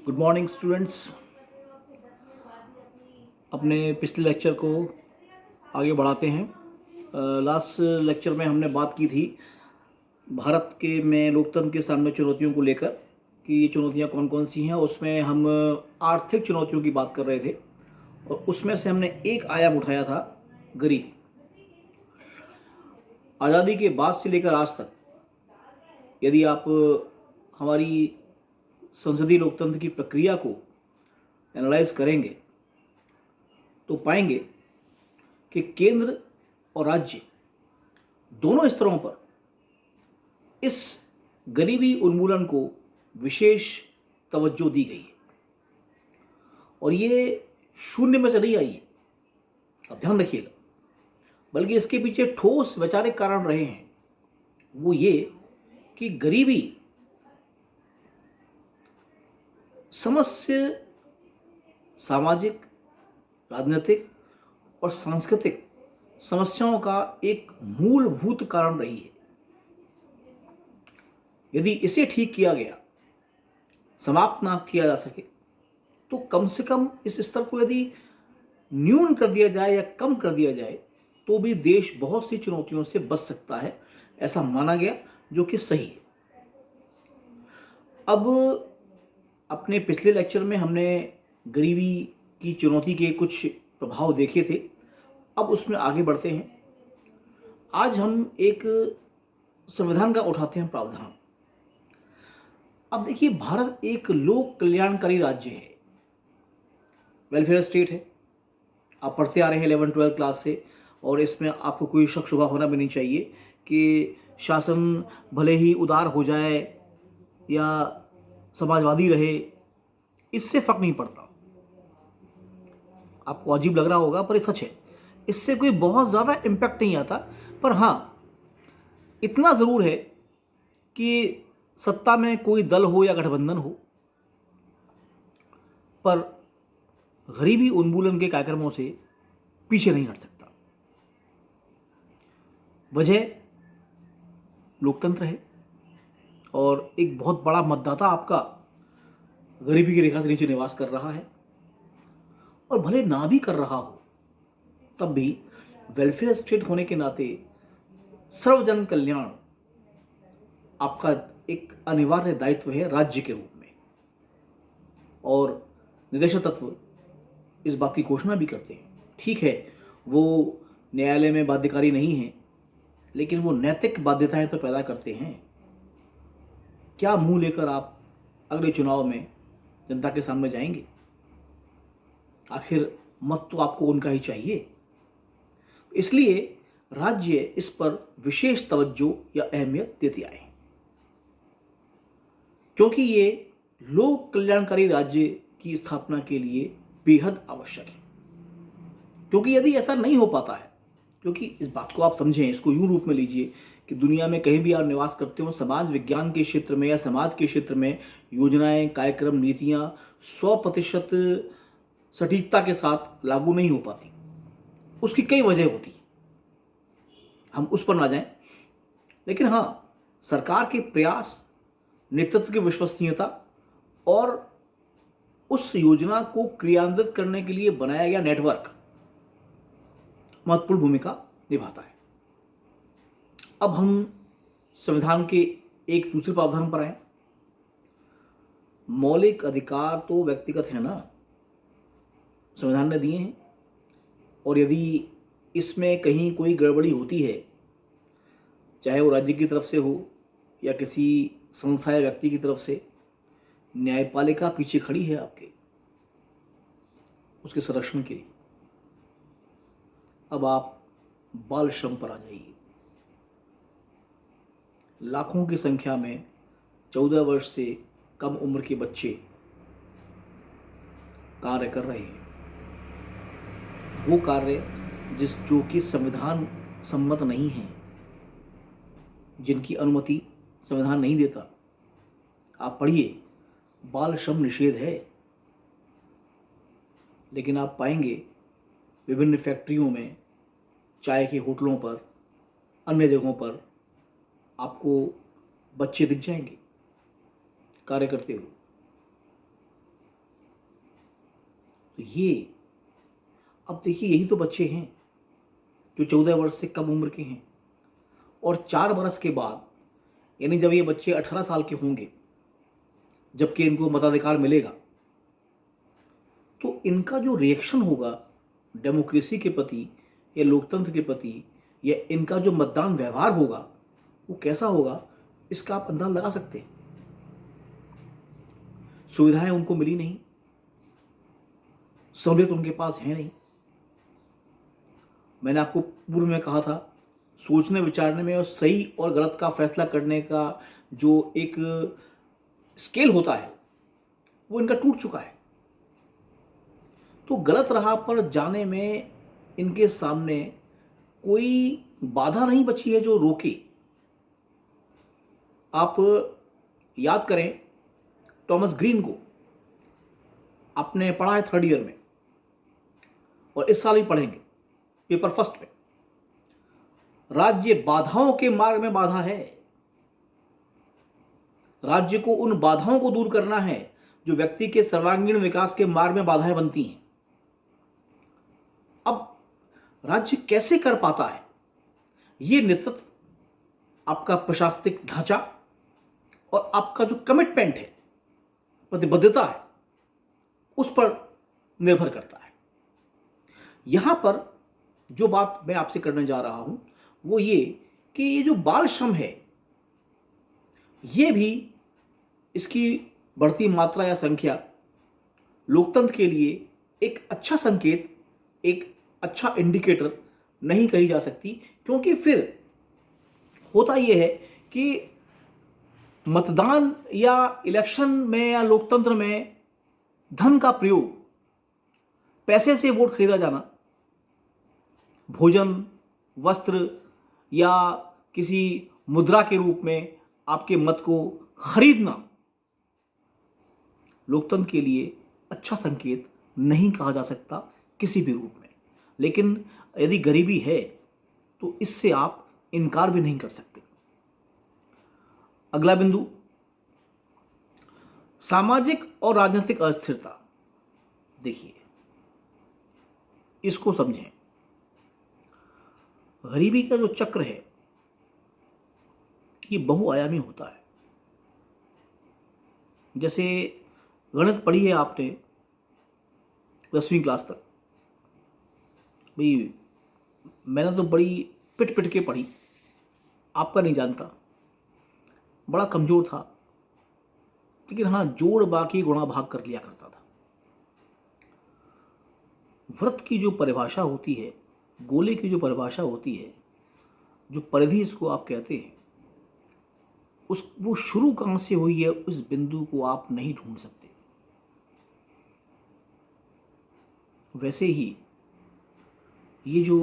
Good morning students. अपने पिछले lecture को आगे बढ़ाते हैं। लास्ट लेक्चर में हमने बात की थी भारत के में लोकतंत्र के सामने चुनौतियों को लेकर कि ये चुनौतियां कौन कौन सी हैं। उसमें हम आर्थिक चुनौतियों की बात कर रहे थे और उसमें से हमने एक आयाम उठाया था गरीबी। आज़ादी के बाद से लेकर आज तक यदि आप हमारी संसदीय लोकतंत्र की प्रक्रिया को एनालाइज करेंगे तो पाएंगे कि केंद्र और राज्य दोनों स्तरों पर इस गरीबी उन्मूलन को विशेष तवज्जो दी गई है और ये शून्य में से नहीं आई है, अब ध्यान रखिएगा, बल्कि इसके पीछे ठोस वैचारिक कारण रहे हैं। वो ये कि गरीबी समस्त सामाजिक, राजनीतिक और सांस्कृतिक समस्याओं का एक मूलभूत कारण रही है। यदि इसे ठीक किया गया, समाप्त ना किया जा सके, तो कम से कम इस स्तर को यदि न्यून कर दिया जाए या कम कर दिया जाए तो भी देश बहुत सी चुनौतियों से बच सकता है, ऐसा माना गया, जो कि सही है। अब अपने पिछले लेक्चर में हमने गरीबी की चुनौती के कुछ प्रभाव देखे थे, अब उसमें आगे बढ़ते हैं। आज हम एक संविधान का उठाते हैं प्रावधान। अब देखिए, भारत एक लोक कल्याणकारी राज्य है, वेलफेयर स्टेट है। आप पढ़ते आ रहे हैं 11-12 क्लास से, और इसमें आपको कोई शक शुबा होना भी नहीं चाहिए कि शासन भले ही उदार हो जाए या समाजवादी रहे, इससे फर्क नहीं पड़ता। आपको अजीब लग रहा होगा पर ये सच है, इससे कोई बहुत ज़्यादा इम्पैक्ट नहीं आता। पर हाँ, इतना ज़रूर है कि सत्ता में कोई दल हो या गठबंधन हो, पर गरीबी उन्मूलन के कार्यक्रमों से पीछे नहीं हट सकता। वजह लोकतंत्र है और एक बहुत बड़ा मतदाता आपका गरीबी की रेखा से नीचे निवास कर रहा है, और भले ना भी कर रहा हो तब भी वेलफेयर स्टेट होने के नाते सर्वजन कल्याण आपका एक अनिवार्य दायित्व है राज्य के रूप में। और निदेशक तत्व इस बात की घोषणा भी करते हैं। ठीक है, वो न्यायालय में बाध्यकारी नहीं है, लेकिन वो नैतिक बाध्यताएं तो पैदा करते हैं। क्या मुंह लेकर आप अगले चुनाव में जनता के सामने जाएंगे? आखिर मत तो आपको उनका ही चाहिए। इसलिए राज्य इस पर विशेष तवज्जो या अहमियत देते आए हैं, क्योंकि ये लोक कल्याणकारी राज्य की स्थापना के लिए बेहद आवश्यक है। क्योंकि यदि ऐसा नहीं हो पाता है, क्योंकि इस बात को आप समझें, इसको यूं रूप में लीजिए कि दुनिया में कहीं भी आप निवास करते हो, समाज विज्ञान के क्षेत्र में या समाज के क्षेत्र में योजनाएं, कार्यक्रम, नीतियां 100% सटीकता के साथ लागू नहीं हो पाती। उसकी कई वजह होती है, हम उस पर ना जाएं। लेकिन हाँ, सरकार के प्रयास, नेतृत्व की विश्वसनीयता और उस योजना को क्रियान्वित करने के लिए बनाया गया नेटवर्क महत्वपूर्ण भूमिका निभाता है। अब हम संविधान के एक दूसरे प्रावधान पर आए। मौलिक अधिकार तो व्यक्तिगत है ना, संविधान ने दिए हैं, और यदि इसमें कहीं कोई गड़बड़ी होती है, चाहे वो राज्य की तरफ से हो या किसी संस्था या व्यक्ति की तरफ से, न्यायपालिका पीछे खड़ी है आपके, उसके संरक्षण के लिए। अब आप बाल श्रम पर आ जाइए। लाखों की संख्या में 14 वर्ष से कम उम्र के बच्चे कार्य कर रहे हैं, वो कार्य जो कि संविधान सम्मत नहीं है, जिनकी अनुमति संविधान नहीं देता। आप पढ़िए, बाल श्रम निषेध है, लेकिन आप पाएंगे विभिन्न फैक्ट्रियों में, चाय के होटलों पर, अन्य जगहों पर आपको बच्चे दिख जाएंगे कार्य करते हुए। तो ये अब देखिए, यही तो बच्चे हैं जो 14 वर्ष से कम उम्र के हैं, और 4 बरस के बाद, यानी जब ये बच्चे 18 साल के होंगे, जबकि इनको मताधिकार मिलेगा, तो इनका जो रिएक्शन होगा डेमोक्रेसी के प्रति या लोकतंत्र के प्रति, या इनका जो मतदान व्यवहार होगा वो कैसा होगा, इसका आप अंदाजा लगा सकते हैं। सुविधाएं उनको मिली नहीं, सहूलियत उनके पास है नहीं। मैंने आपको पूर्व में कहा था, सोचने विचारने में और सही और गलत का फैसला करने का जो एक स्केल होता है वो इनका टूट चुका है। तो गलत राह पर जाने में इनके सामने कोई बाधा नहीं बची है जो रोके। आप याद करें, टॉमस ग्रीन को आपने पढ़ा है 3rd ईयर में, और इस साल भी पढ़ेंगे पेपर फर्स्ट में। राज्य बाधाओं के मार्ग में बाधा है। राज्य को उन बाधाओं को दूर करना है जो व्यक्ति के सर्वांगीण विकास के मार्ग में बाधाएं बनती हैं। अब राज्य कैसे कर पाता है, ये नेतृत्व, आपका प्रशासनिक ढांचा और आपका जो कमिटमेंट है, प्रतिबद्धता है, उस पर निर्भर करता है। यहां पर जो बात मैं आपसे करने जा रहा हूं वो ये कि ये जो बाल श्रम है, ये भी, इसकी बढ़ती मात्रा या संख्या लोकतंत्र के लिए एक अच्छा संकेत, एक अच्छा इंडिकेटर नहीं कही जा सकती। क्योंकि फिर होता यह है कि मतदान या इलेक्शन में या लोकतंत्र में धन का प्रयोग, पैसे से वोट खरीदा जाना, भोजन, वस्त्र या किसी मुद्रा के रूप में आपके मत को खरीदना लोकतंत्र के लिए अच्छा संकेत नहीं कहा जा सकता किसी भी रूप में। लेकिन यदि गरीबी है तो इससे आप इनकार भी नहीं कर सकते। अगला बिंदु, सामाजिक और राजनीतिक अस्थिरता। देखिए, इसको समझें। गरीबी का जो चक्र है ये बहुआयामी होता है। जैसे गणित पढ़ी है आपने 10वीं क्लास तक, भाई मैंने तो बड़ी पिट पिट के पढ़ी, आपका नहीं जानता, बड़ा कमज़ोर था, लेकिन हाँ, जोड़ बाकी गुणा भाग कर लिया करता था। वृत्त की जो परिभाषा होती है, गोले की जो परिभाषा होती है, जो परिधि इसको आप कहते हैं, वो शुरू कहाँ से हुई है, उस बिंदु को आप नहीं ढूंढ सकते। वैसे ही ये जो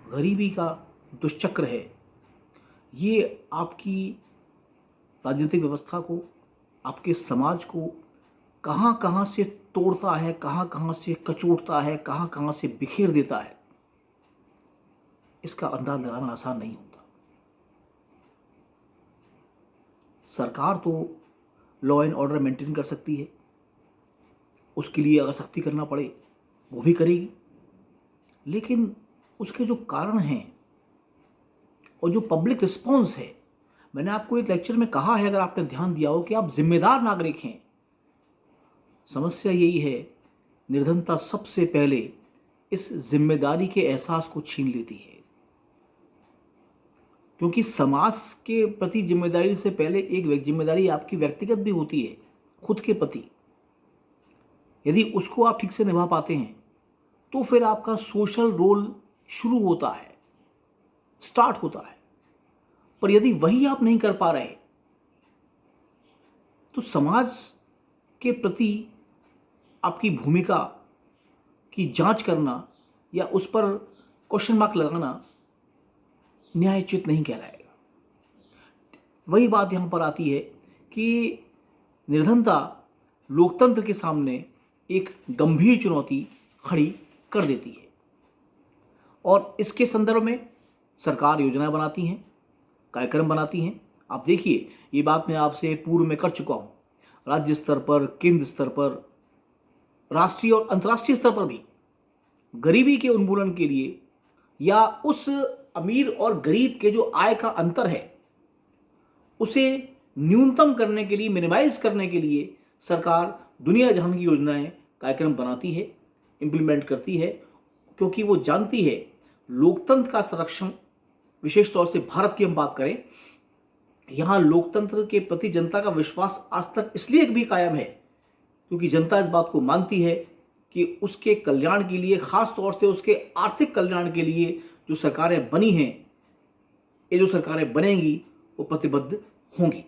गरीबी का दुष्चक्र है, ये आपकी राजनीतिक व्यवस्था को, आपके समाज को कहाँ कहाँ से तोड़ता है, कहाँ कहाँ से कचोटता है, कहाँ कहाँ से बिखेर देता है, इसका अंदाज लगाना आसान नहीं होता। सरकार तो लॉ एंड ऑर्डर मेंटेन कर सकती है, उसके लिए अगर सख्ती करना पड़े वो भी करेगी, लेकिन उसके जो कारण हैं और जो पब्लिक रिस्पॉन्स है, मैंने आपको एक लेक्चर में कहा है, अगर आपने ध्यान दिया हो, कि आप जिम्मेदार नागरिक हैं। समस्या यही है, निर्धनता सबसे पहले इस जिम्मेदारी के एहसास को छीन लेती है। क्योंकि समाज के प्रति जिम्मेदारी से पहले एक जिम्मेदारी आपकी व्यक्तिगत भी होती है, खुद के प्रति। यदि उसको आप ठीक से निभा पाते हैं तो फिर आपका सोशल रोल शुरू होता है, स्टार्ट होता है। पर यदि वही आप नहीं कर पा रहे तो समाज के प्रति आपकी भूमिका की जांच करना या उस पर क्वेश्चन मार्क लगाना न्यायोचित नहीं कहलाएगा। वही बात यहाँ पर आती है कि निर्धनता लोकतंत्र के सामने एक गंभीर चुनौती खड़ी कर देती है, और इसके संदर्भ में सरकार योजनाएं बनाती हैं, कार्यक्रम बनाती हैं। आप देखिए, ये बात मैं आपसे पूर्व में कर चुका हूँ, राज्य स्तर पर, केंद्र स्तर पर राष्ट्रीय और अंतर्राष्ट्रीय स्तर पर भी गरीबी के उन्मूलन के लिए या उस अमीर और गरीब के जो आय का अंतर है उसे न्यूनतम करने के लिए, मिनिमाइज करने के लिए सरकार दुनिया जहान की योजनाएं, कार्यक्रम बनाती है, इम्प्लीमेंट करती है, क्योंकि वो जानती है लोकतंत्र का संरक्षण, विशेष तौर से भारत की हम बात करें, यहाँ लोकतंत्र के प्रति जनता का विश्वास आज तक इसलिए भी कायम है क्योंकि जनता इस बात को मानती है कि उसके कल्याण के लिए, खास तौर से उसके आर्थिक कल्याण के लिए जो सरकारें बनी हैं, ये जो सरकारें बनेंगी वो प्रतिबद्ध होंगी।